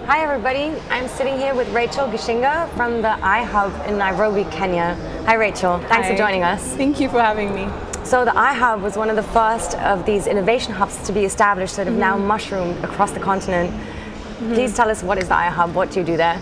Hi everybody, I'm sitting here with Rachel Gichinga from the iHub in Nairobi, Kenya. Hi Rachel, thanks for joining us. Thank you for having me. So the iHub was one of the first of these innovation hubs to be established that have now mushroomed across the continent. Please tell us, what is the iHub? What do you do there?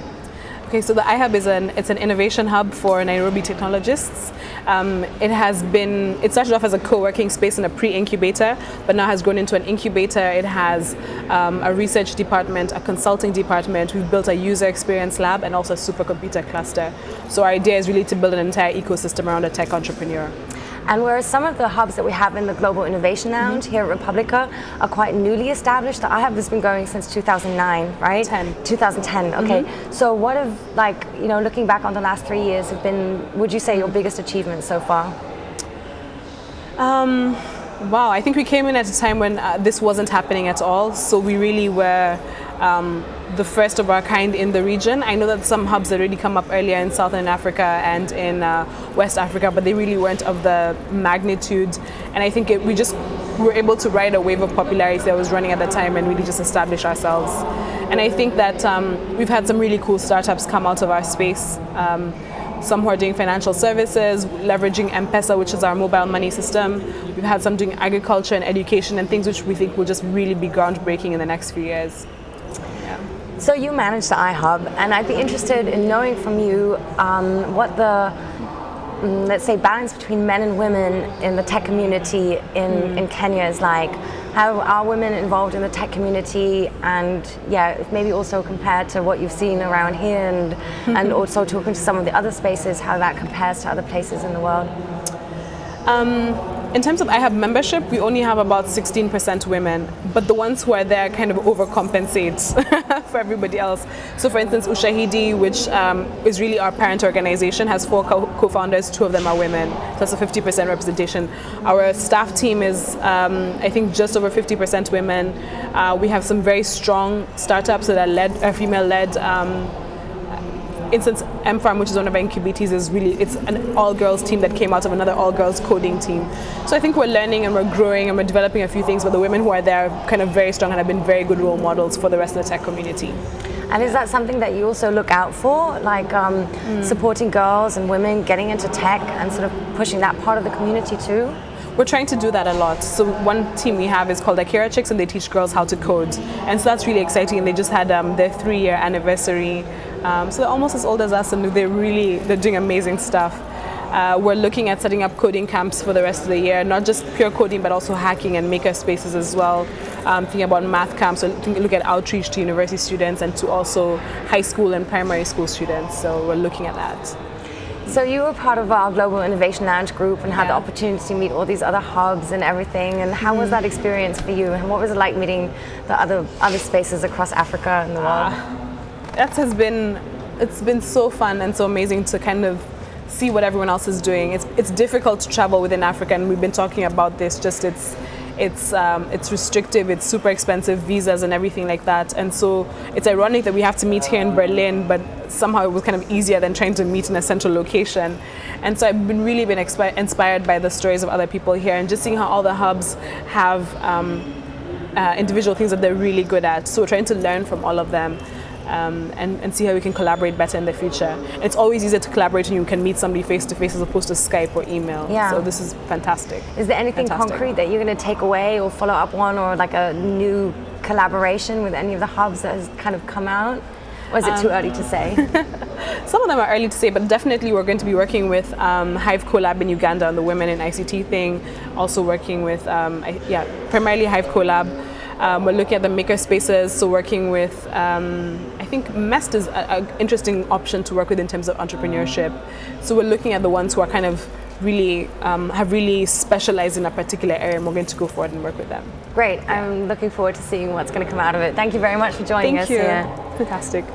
Okay, so the iHub is an innovation hub for Nairobi technologists. It started off as a co-working space and a pre-incubator, but now has grown into an incubator. It has a research department, a consulting department. We've built a user experience lab and also a supercomputer cluster. So our idea is really to build an entire ecosystem around a tech entrepreneur. And whereas some of the hubs that we have in the Global Innovation Lounge here at Republica are quite newly established, the iHub has been going since 2009, right? 2010, okay. So what have, looking back on the last 3 years, have been, would you say, your biggest achievements so far? Wow, I think we came in at a time when this wasn't happening at all. So we really were the first of our kind in the region. I know that some hubs had already come up earlier in Southern Africa and in West Africa, but they really weren't of the magnitude. And I think we just were able to ride a wave of popularity that was running at the time and really just establish ourselves. And I think that we've had some really cool startups come out of our space. Some who are doing financial services, leveraging M-Pesa, which is our mobile money system. We've had some doing agriculture and education and things which we think will just really be groundbreaking in the next few years. So you manage the iHub, and I'd be interested in knowing from you what the, let's say, balance between men and women in the tech community in Kenya is like. How are women involved in the tech community, and maybe also compared to what you've seen around here, and also talking to some of the other spaces, how that compares to other places in the world? In terms of iHub membership, we only have about 16% women, but the ones who are there kind of overcompensates for everybody else. So for instance, Ushahidi, which is really our parent organization, has 4 co-founders, 2 of them are women. So that's a 50% representation. Our staff team is, I think, just over 50% women. We have some very strong startups that are female-led. Instance, M-Farm, which is one of our incubatees, it's an all-girls team that came out of another all-girls coding team. So I think we're learning and we're growing and we're developing a few things, but the women who are there are kind of very strong and have been very good role models for the rest of the tech community. And is that something that you also look out for, like supporting girls and women getting into tech and sort of pushing that part of the community too? We're trying to do that a lot. So one team we have is called Akira Chicks, and they teach girls how to code. And so that's really exciting. And they just had their 3-year anniversary. So they're almost as old as us, and they're doing amazing stuff. We're looking at setting up coding camps for the rest of the year, not just pure coding, but also hacking and maker spaces as well. Thinking about math camps, so look at outreach to university students and to also high school and primary school students. So we're looking at that. So you were part of our Global Innovation Lounge group and had the opportunity to meet all these other hubs and everything. And how was that experience for you? And what was it like meeting the other spaces across Africa and the world? It's been so fun and so amazing to kind of see what everyone else is doing. It's difficult to travel within Africa, and we've been talking about this. It's restrictive, it's super expensive, visas and everything like that. And so it's ironic that we have to meet here in Berlin, but somehow it was kind of easier than trying to meet in a central location. And so I've really been inspired by the stories of other people here, and just seeing how all the hubs have individual things that they're really good at. So we're trying to learn from all of them. And see how we can collaborate better in the future. It's always easier to collaborate when you can meet somebody face to face as opposed to Skype or email. Yeah. So this is fantastic. Is there anything concrete that you're going to take away or follow up on, or like a new collaboration with any of the hubs that has kind of come out? Or is it too early to say? Some of them are early to say, but definitely we're going to be working with Hive Collab in Uganda on the Women in ICT thing. Also working with, primarily Hive Collab. We're looking at the maker spaces, so working with, I think MEST is an interesting option to work with in terms of entrepreneurship. So we're looking at the ones who are kind of really, have really specialized in a particular area, and we're going to go forward and work with them. Great, I'm looking forward to seeing what's going to come out of it. Thank you very much for joining us here. Fantastic.